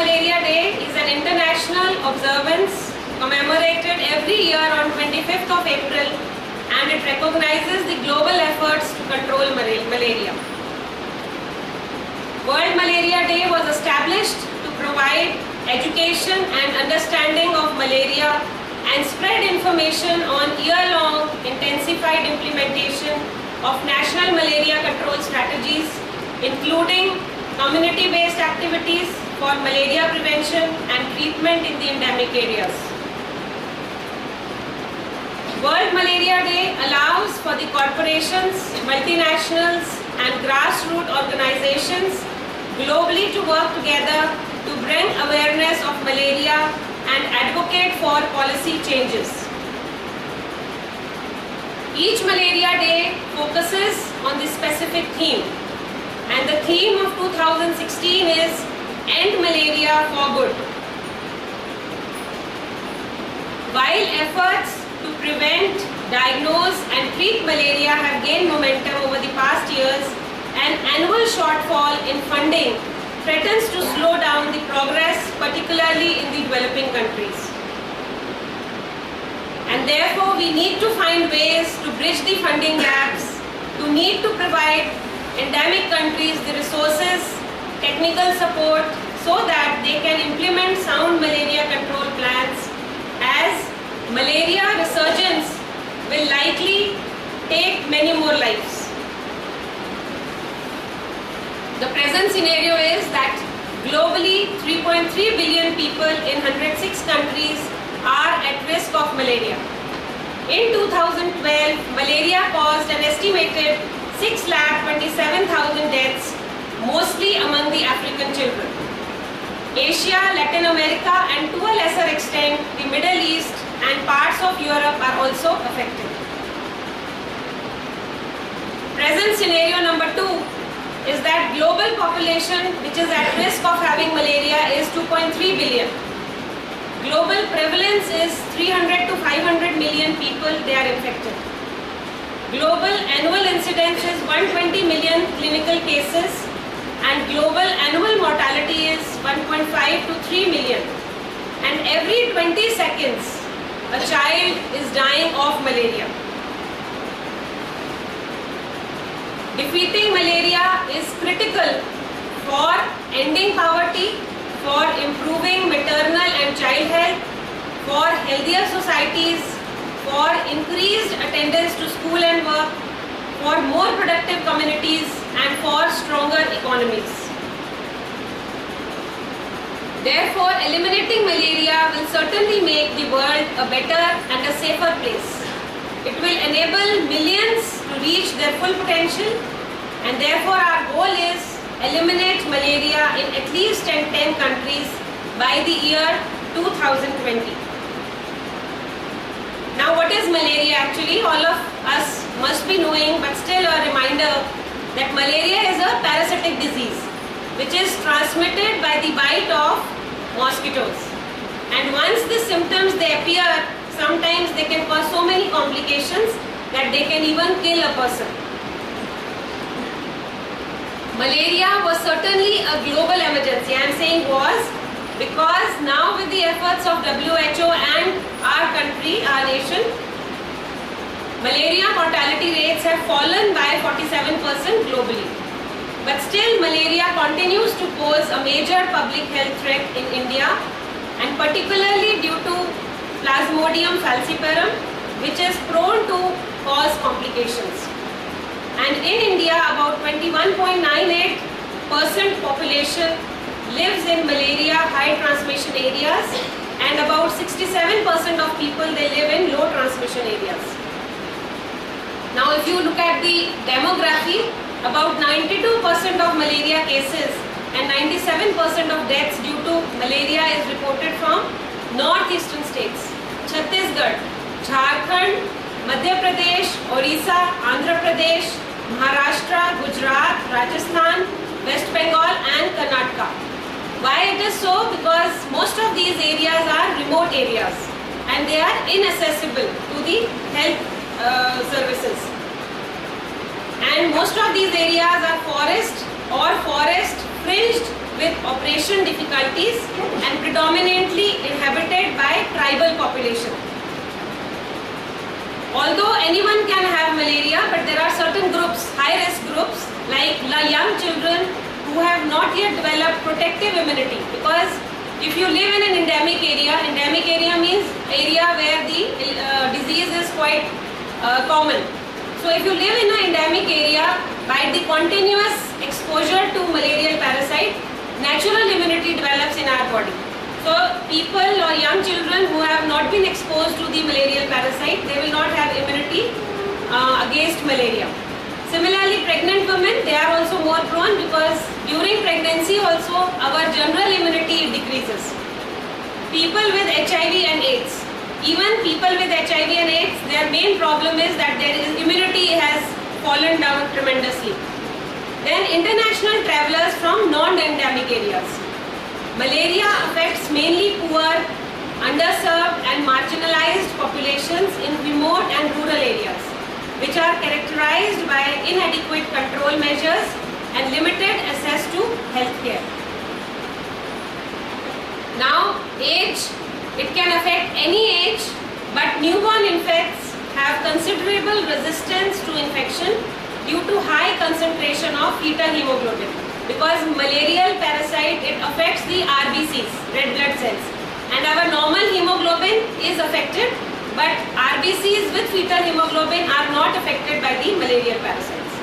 Malaria Day is an international observance commemorated every year on 25th of April, and it recognizes the global efforts to control malaria. World Malaria Day was established to provide education and understanding of malaria and spread information on year-long intensified implementation of national malaria control strategies, including community-based activities for malaria prevention and treatment in the endemic areas. World Malaria Day allows for the corporations, multinationals and grassroots organizations globally to work together to bring awareness of malaria and advocate for policy changes. Each Malaria Day focuses on the specific theme, and the theme of 2016 is End Malaria for Good. While efforts to prevent, diagnose and treat malaria have gained momentum over the past years, an annual shortfall in funding threatens to slow down the progress, particularly in the developing countries. And therefore, we need to find ways to bridge the funding gaps, to need to provide endemic countries the resources, technical support, so that they can implement sound malaria control plans, as malaria resurgence will likely take many more lives. The present scenario is that globally 3.3 billion people in 106 countries are at risk of malaria. In 2012, malaria caused an estimated 6,27,000 deaths, mostly among the African children. Asia, Latin America and to a lesser extent the Middle East and parts of Europe are also affected. Present scenario number 2 is that global population which is at risk of having malaria is 2.3 billion. Global prevalence is 300 to 500 million people they are infected. Global annual incidence is 120 million clinical cases, and global annual mortality is 1.5 to 3 million. And every 20 seconds a child is dying of malaria. Defeating malaria is critical for ending poverty, for improving maternal and child health, for healthier societies, for increased attendance to school and work, for more productive communities and for stronger economies. Therefore, eliminating malaria will certainly make the world a better and a safer place. It will enable millions to reach their full potential, and therefore our goal is eliminate malaria in at least 10 countries by the year 2020. Now, what is malaria actually? All of us must be knowing, but still a reminder that malaria is a parasitic disease which is transmitted by the bite of mosquitoes. And once the symptoms they appear, sometimes they can cause so many complications that they can even kill a person. Malaria was certainly a global emergency. I am saying was because now with the efforts of WHO and our country, our nation, malaria mortality rates have fallen by 47% globally. But still malaria continues to pose a major public health threat in India, and particularly due to Plasmodium falciparum, which is prone to cause complications. And in India, about 21.98% population lives in malaria high transmission areas, and about 67% of people they live in low transmission areas. Now, if you look at the demography, about 92% of malaria cases and 97% of deaths due to malaria is reported from northeastern states: Chhattisgarh, Jharkhand, Madhya Pradesh, Orissa, Andhra Pradesh, Maharashtra, Gujarat, Rajasthan, West Bengal and Karnataka. Why it is so? Because most of these areas are remote areas and they are inaccessible to the health services. And most of these areas are forest or forest fringed with operation difficulties and predominantly inhabited by tribal population. Although anyone can have malaria, but there are certain groups, high-risk groups, like young children who have not yet developed protective immunity. Because if you live in an endemic area means area where the disease is quite common. So if you live in an endemic area, by the continuous exposure to malarial parasite, natural immunity develops in our body. So people or young children who have not been exposed to the malarial parasite, they will not have immunity against malaria. Similarly, pregnant women, they are also more prone because during pregnancy also our general immunity decreases. People with HIV and AIDS, even people with HIV and AIDS, their main problem is that their immunity has fallen down tremendously. Then international travelers from non-endemic areas. Malaria affects mainly poor, underserved and marginalized populations in remote and rural areas, which are characterized by inadequate control measures and limited access to healthcare. Now, age, it can affect any age, but newborn infants have considerable resistance to infection due to high concentration of fetal hemoglobin. Because malarial parasite, it affects the RBCs, red blood cells, and our normal hemoglobin is affected, but RBCs with fetal hemoglobin are not affected by the malarial parasites.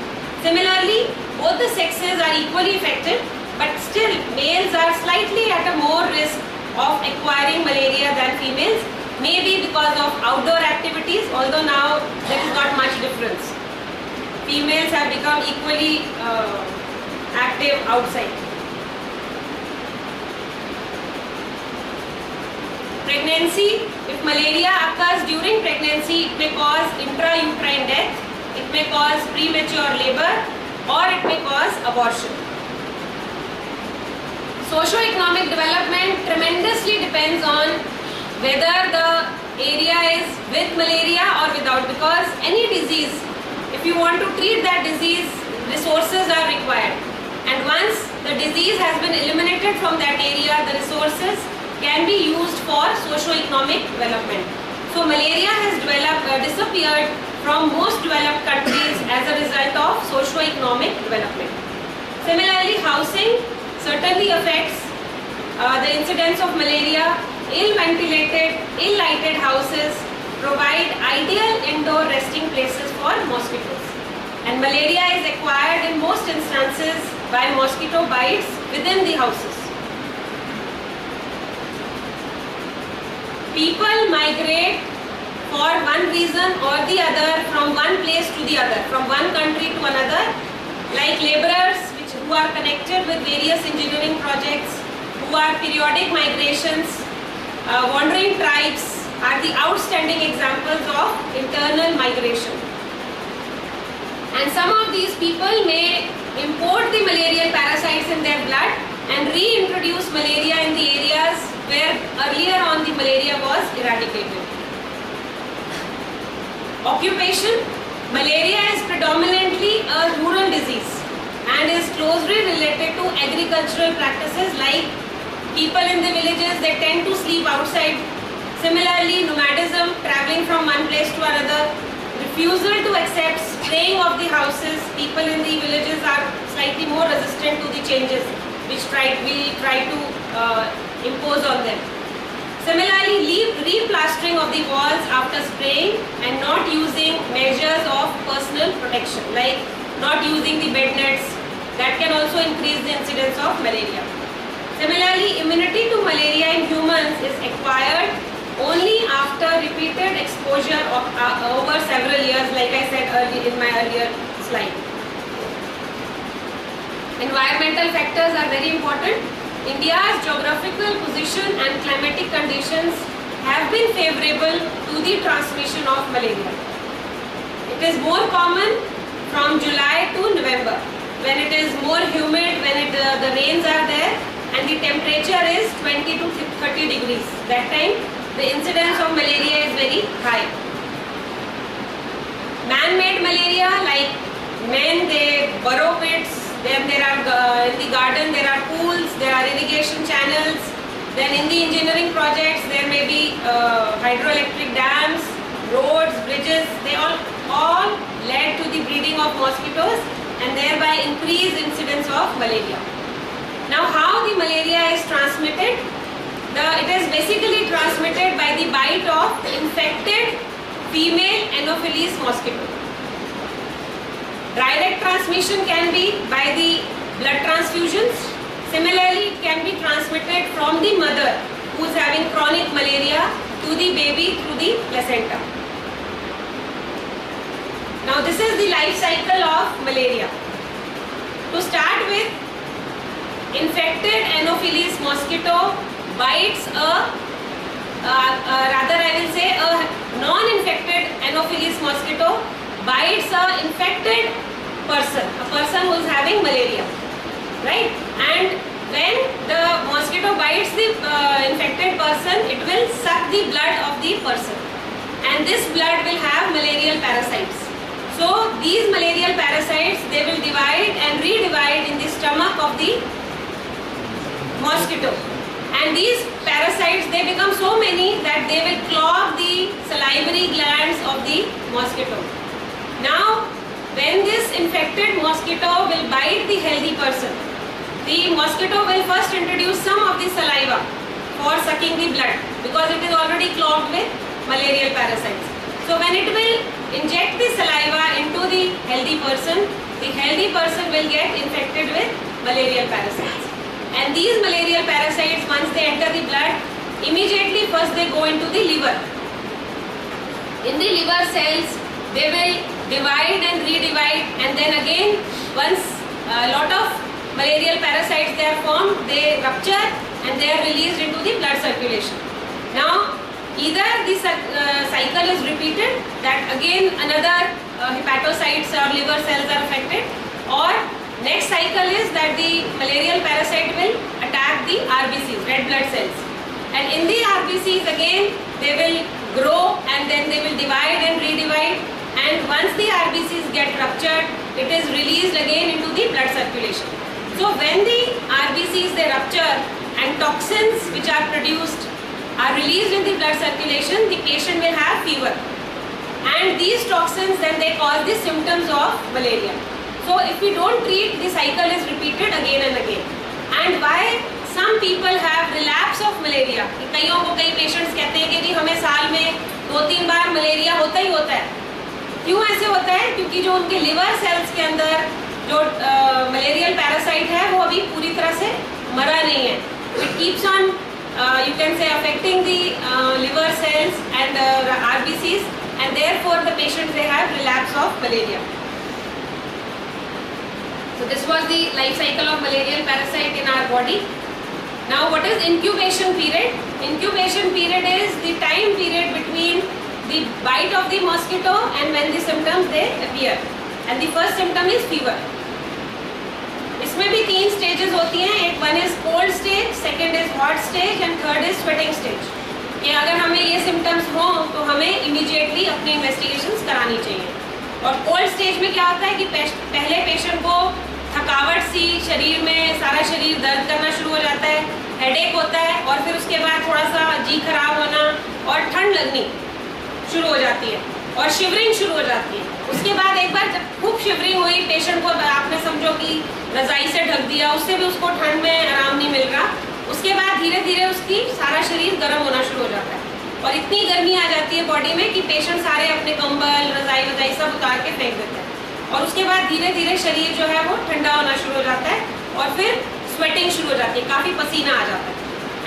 Similarly, both the sexes are equally affected, but still males are slightly at a more risk of acquiring malaria than females, maybe because of outdoor activities, although now there is not much difference. Females have become equally active outside. Pregnancy, if malaria occurs during pregnancy, it may cause intrauterine death, it may cause premature labor, or it may cause abortion. Socio-economic development tremendously depends on whether the area is with malaria or without, because any disease, if you want to treat that disease, resources are required. And once the disease has been eliminated from that area, the resources can be used for socio-economic development. So malaria has disappeared from most developed countries as a result of socio-economic development. Similarly, housing certainly affects the incidence of malaria. Ill-ventilated, ill-lighted houses provide ideal indoor resting places for mosquitoes. And malaria is acquired in most instances by mosquito bites within the houses. People migrate for one reason or the other from one place to the other, from one country to another, like laborers who are connected with various engineering projects, who are periodic migrations, wandering tribes are the outstanding examples of internal migration. And some of these people may import the malarial parasites in their blood and reintroduce malaria in the areas where earlier on the malaria was eradicated. Occupation. Malaria is predominantly a rural disease and is closely related to agricultural practices, like people in the villages, they tend to sleep outside. Similarly, nomadism, traveling from one place to another, refusal to accept spraying of the houses. People in the villages are slightly more resistant to the changes which we try to impose on them. Similarly, replastering of the walls after spraying and not using measures of personal protection, like not using the bed nets, that can also increase the incidence of malaria. Similarly, immunity to malaria in humans is acquired only after repeated exposure over several years, like I said in my earlier slide. Environmental factors are very important. India's geographical position and climatic conditions have been favorable to the transmission of malaria. It is more common from July to November, when it is more humid, when the rains are there and the temperature is 20 to 30 degrees. That time the incidence of malaria is very high. Man-made malaria, like men, they burrow pits, Then there are in the garden there are pools, there are irrigation channels. Then in the engineering projects there may be hydroelectric dams, roads, bridges. They all led to the breeding of mosquitoes and thereby increased incidence of malaria. Now how the malaria is transmitted? It is basically transmitted by the bite of infected female Anopheles mosquito. Direct transmission can be by the blood transfusions. Similarly, it can be transmitted from the mother who is having chronic malaria to the baby through the placenta. Now this is the life cycle of malaria. To start with, infected Anopheles mosquito bites a non-infected Anopheles mosquito bites a infected person, a person who is having malaria, right? And when the mosquito bites the infected person, it will suck the blood of the person, and this blood will have malarial parasites. So these malarial parasites, they will divide and redivide in the stomach of the mosquito, and these parasites, they become so many that they will clog the salivary glands of the mosquito. Now when this infected mosquito will bite the healthy person, the mosquito will first introduce some of the saliva for sucking the blood because it is already clogged with malarial parasites. So when it will inject the saliva into the healthy person will get infected with malarial parasites. And these malarial parasites, once they enter the blood, immediately first they go into the liver. In the liver cells, they will divide and redivide, and then again, once a lot of malarial parasites they are formed, they rupture and they are released into the blood circulation. Now, either the cycle is repeated, that again another hepatocytes or liver cells are affected, or next cycle is that the malarial parasite will attack the RBCs, red blood cells, and in the RBCs again they will grow and then they will divide and redivide, and once the RBCs get ruptured, it is released again into the blood circulation. So when the RBCs they rupture and toxins which are produced are released in the blood circulation, the patient will have fever, and these toxins then they cause the symptoms of malaria. So if we don't treat, the cycle is repeated again and again. And why some people have relapse of malaria? कईयों को कई patients कहते हैं कि जी हमें साल में 2-3 बार malaria होता ही होता है. क्यों ऐसे होता है? क्योंकि जो उनके liver cells के अंदर जो malarial parasite है वो अभी पूरी तरह से मरा नहीं है. It keeps on you can say affecting the liver cells and RBCs, and therefore the patients they have relapse of malaria. So this was the life cycle of malarial parasite in our body. Now what is incubation period? Incubation period is the time period between the bite of the mosquito and when the symptoms they appear. And the first symptom is fever. इसमें भी 3 stages होती हैं. एक one is cold stage, second is hot stage and third is sweating stage. कि अगर हमें ये symptoms हों तो हमें immediately अपनी investigations करानी चाहिए. और कोल्ड स्टेज में क्या होता है कि पहले पेशेंट को थकावट सी, शरीर में सारा शरीर दर्द करना शुरू हो जाता है, हेडेक होता है, और फिर उसके बाद थोड़ा सा जी खराब होना और ठंड लगनी शुरू हो जाती है और शिवरिंग शुरू हो जाती है. उसके बाद एक बार जब खूब शिवरिंग हुई, पेशेंट को आपने समझो कि रजाई से ढक दिया, उससे भी उसको ठंड में आराम नहीं मिल रहा. उसके बाद धीरे धीरे उसकी सारा शरीर गर्म होना शुरू हो जाता है और इतनी गर्मी आ जाती है बॉडी में कि पेशेंट सारे अपने कंबल, रजाई सब उतार के फेंक देता है. और उसके बाद धीरे धीरे शरीर जो है वो ठंडा होना शुरू हो जाता है और फिर स्वेटिंग शुरू हो जाती है, काफ़ी पसीना आ जाता है.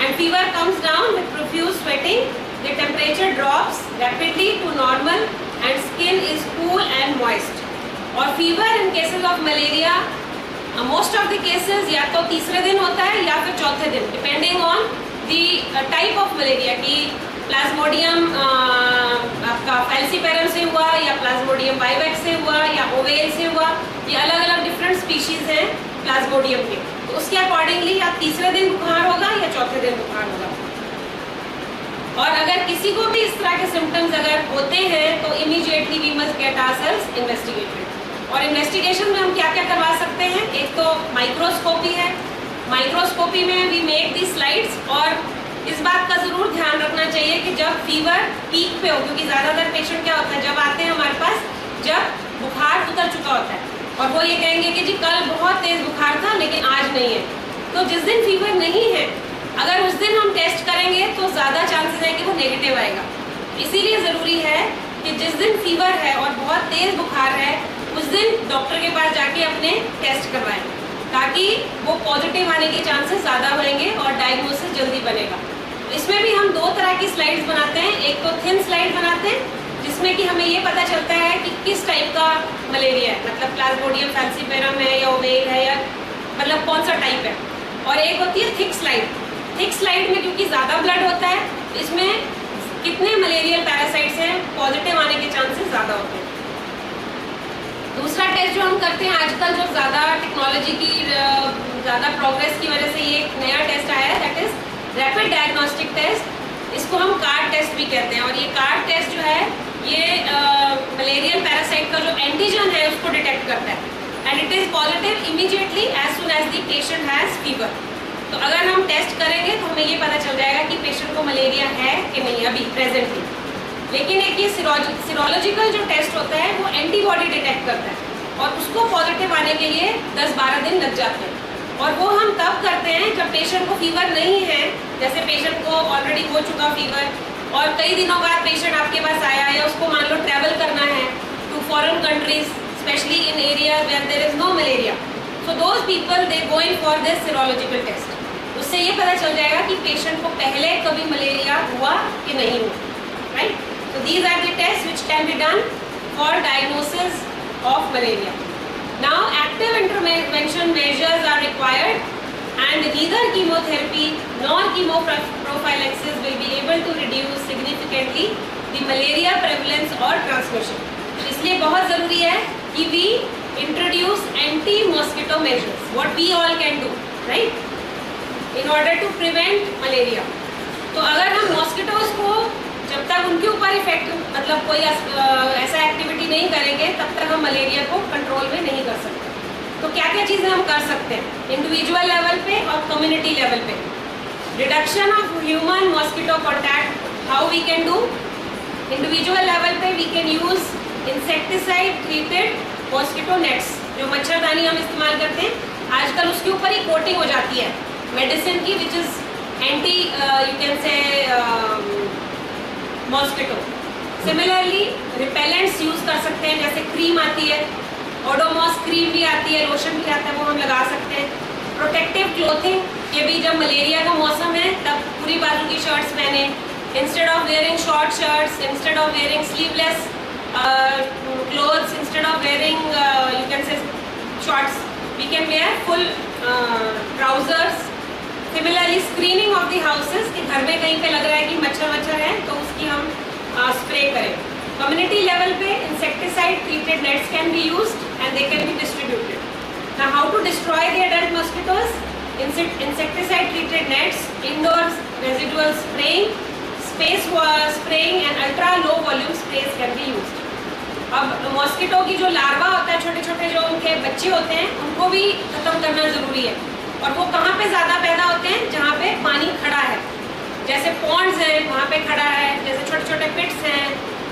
And fever comes down with profuse sweating, the temperature drops rapidly to normal and skin is cool and moist. और fever in cases of malaria most of the cases या तो तीसरे दिन होता है या फिर चौथे दिन, depending on the type of malaria कि प्लाज्मोडियम आपका फैल्सीपेरम से हुआ या प्लाज्मोडियम वाइवेक्स से हुआ या ओवेल से हुआ. ये अलग अलग डिफरेंट स्पीशीज हैं प्लाज्मोडियम के, तो उसके अकॉर्डिंगली या तीसरे दिन बुखार होगा या चौथे दिन बुखार होगा. और अगर किसी को भी इस तरह के सिम्टम्स अगर होते हैं तो immediately we must get ourselves investigated. और इन्वेस्टिगेशन में हम क्या क्या करवा सकते हैं, एक तो माइक्रोस्कोपी है। माइक्रोस्कोपी में वी मेक दी स्लाइड्स, और इस बात का ज़रूर ध्यान रखना चाहिए कि जब फीवर पीक पे हो, क्योंकि ज़्यादातर पेशेंट क्या होता है जब आते हैं हमारे पास जब बुखार उतर चुका होता है और वो ये कहेंगे कि जी कल बहुत तेज़ बुखार था लेकिन आज नहीं है। तो जिस दिन फीवर नहीं है अगर उस दिन हम टेस्ट करेंगे तो ज़्यादा चांसेस है कि वो नेगेटिव आएगा। इसीलिए ज़रूरी है कि जिस दिन फीवर है और बहुत तेज़ बुखार है उस दिन डॉक्टर के पास जाके अपने टेस्ट करवाएं, ताकि वो पॉजिटिव आने के चांसेस ज़्यादा होंगे और डायग्नोसिस जल्दी बनेगा। इसमें भी हम 2 तरह की स्लाइड्स बनाते हैं। एक तो थिन स्लाइड बनाते हैं जिसमें कि हमें ये पता चलता है कि किस टाइप का मलेरिया है, मतलब प्लाज्मोडियम फैल्सीपेरम है या ओवेल है या मतलब कौन सा टाइप है। और एक होती है थिक स्लाइड। थिक स्लाइड में क्योंकि ज़्यादा ब्लड होता है इसमें कितने मलेरियल पैरासाइट्स हैं पॉजिटिव आने के चांसेस ज़्यादा होते हैं। दूसरा टेस्ट जो हम करते हैं आजकल, जो ज़्यादा टेक्नोलॉजी की ज़्यादा प्रोग्रेस की वजह से ये एक नया टेस्ट आया है, that is rapid diagnostic test. इसको हम कार्ड टेस्ट भी कहते हैं। और ये कार्ड टेस्ट जो है ये मलेरियल पैरासाइट का जो एंटीजन है उसको डिटेक्ट करता है and it is positive immediately as soon as the patient has fever. तो अगर हम टेस्ट करेंगे तो हमें ये पता चल जाएगा कि पेशेंट को मलेरिया है कि नहीं अभी प्रेजेंटली। लेकिन एक ये सीरोलॉजिकल जो टेस्ट होता है वो एंटीबॉडी डिटेक्ट करता है और उसको पॉजिटिव आने के लिए 10-12 दिन लग जाते हैं। और वो हम तब करते हैं जब पेशेंट को फीवर नहीं है, जैसे पेशेंट को ऑलरेडी हो चुका फीवर और कई दिनों बाद पेशेंट आपके पास आया या उसको मान लो ट्रैवल करना है to foreign countries, especially in area where there is no malaria. So those people they go in for this serological test. उससे ये पता चल जाएगा कि पेशेंट को पहले कभी मलेरिया हुआ कि नहीं हुआ, right. So these are the tests which can be done for diagnosis of malaria. Now active intervention measures are required and neither chemotherapy nor chemoprophylaxis will be able to reduce significantly the malaria prevalence or transmission. इसलिए बहुत ज़रूरी है कि we introduce anti-mosquito measures, what we all can do, right, in order to prevent malaria. तो अगर हम mosquitoes को जब तक उनके ऊपर इफेक्ट मतलब कोई ऐसा एक्टिविटी नहीं करेंगे तब तक हम मलेरिया को कंट्रोल में नहीं कर सकते। तो क्या क्या चीज़ें हम कर सकते हैं इंडिविजुअल लेवल पे और कम्युनिटी लेवल पे। Reduction of human mosquito contact, how we can do. Individual level पे we can use insecticide treated mosquito nets, जो मच्छरदानी हम इस्तेमाल करते हैं आजकल उसके ऊपर ही कोटिंग हो जाती है मेडिसिन की which is anti you can से मॉस्किटो। सिमिलरली रिपेलेंट्स यूज़ कर सकते हैं, जैसे क्रीम आती है, ओडोमॉस क्रीम भी आती है, लोशन भी आता है, वो हम लगा सकते हैं। प्रोटेक्टिव क्लोथिंग, ये भी जब मलेरिया का मौसम है तब पूरी बाजू की शर्ट्स पहने, instead of wearing short shirts, instead of wearing sleeveless clothes, instead of wearing you can say shorts we can wear full trousers. Similarly screening of the houses, कि घर में कहीं पे लग रहा है कि मच्छर है तो उसकी हम स्प्रे करें। कम्युनिटी लेवल पे insecticide treated nets can be used and they can be distributed. Now how to destroy the adult mosquitoes, insecticide treated nets, indoors residual spraying, space spraying and ultra low volume sprays can be used. अब mosquito की जो larva होता है, छोटे छोटे जो उनके बच्चे होते हैं, उनको भी खत्म करना ज़रूरी है। और वो कहाँ पे ज़्यादा पैदा होते हैं, जहाँ पे पानी खड़ा है, जैसे पॉन्ड्स हैं वहाँ पे खड़ा है, जैसे छोटे छोटे पिट्स हैं,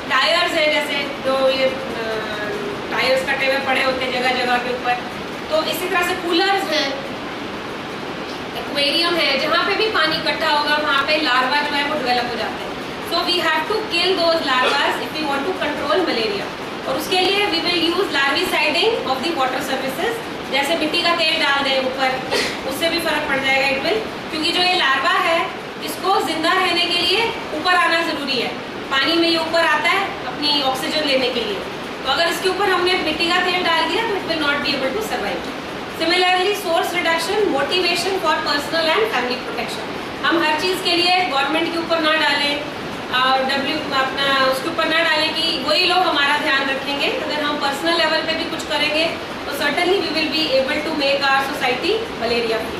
टायर्स हैं, जैसे जो ये टायर्स कटे हुए पड़े होते हैं जगह जगह के ऊपर, तो इसी तरह से कूलर्स हैं, एक्वेरियम है, जहाँ पे भी पानी इकट्ठा होगा वहाँ पे लार्वा जो है वो डेवलप हो जाते हैं। So we have to kill those larvas if we want to control malaria. और उसके लिए we will use larviciding of the water services, जैसे मिट्टी का तेल डाल दें ऊपर, उससे भी फर्क पड़ जाएगा इट विल, क्योंकि जो ये लार्वा है इसको जिंदा रहने के लिए ऊपर आना ज़रूरी है। पानी में ये ऊपर आता है अपनी ऑक्सीजन लेने के लिए, तो अगर इसके ऊपर हमने मिट्टी का तेल डाल दिया तो it will not be able to survive. Similarly source reduction, motivation for personal and family protection, हम हर चीज़ के लिए गवर्नमेंट के ऊपर ना डालें, अपना उसके ऊपर ना डालें कि वही लोग हमारा ध्यान रखेंगे। अगर हम पर्सनल लेवल पे भी कुछ करेंगे तो certainly we will be able to make our society malaria free.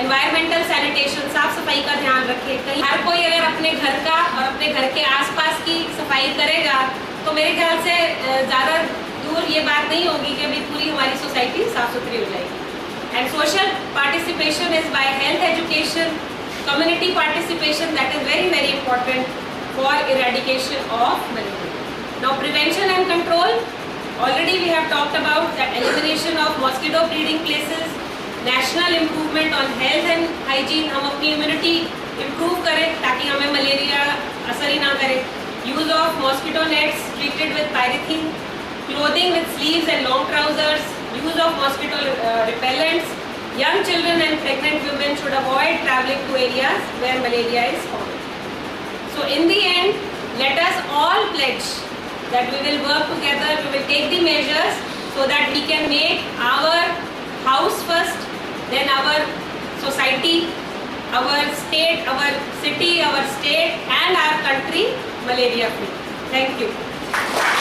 Environmental sanitation, साफ सफाई का ध्यान रखें। कहीं हर कोई अगर अपने घर का और अपने घर के आसपास की सफाई करेगा तो मेरे ख्याल से ज़्यादा दूर कंट्रोल ये बात नहीं होगी कि अभी पूरी हमारी सोसाइटी साफ सुथरी हो जाएगी. And social participation is by health education, community participation, that is very, very important for eradication of malaria. Now prevention and control, already we have talked about the elimination of mosquito breeding places, national improvement on health and hygiene, हम अपनी immunity improve करें ताकि हमें malaria असर ही ना करे. Use of mosquito nets treated with pyrethrine, clothing with sleeves and long trousers, use of mosquito repellents. Young children and pregnant women should avoid traveling to areas where malaria is common. So in the end, let us all pledge that we will work together, we will take the measures so that we can make our house first, then our society, our state, our city, our state and our country malaria free. Thank you.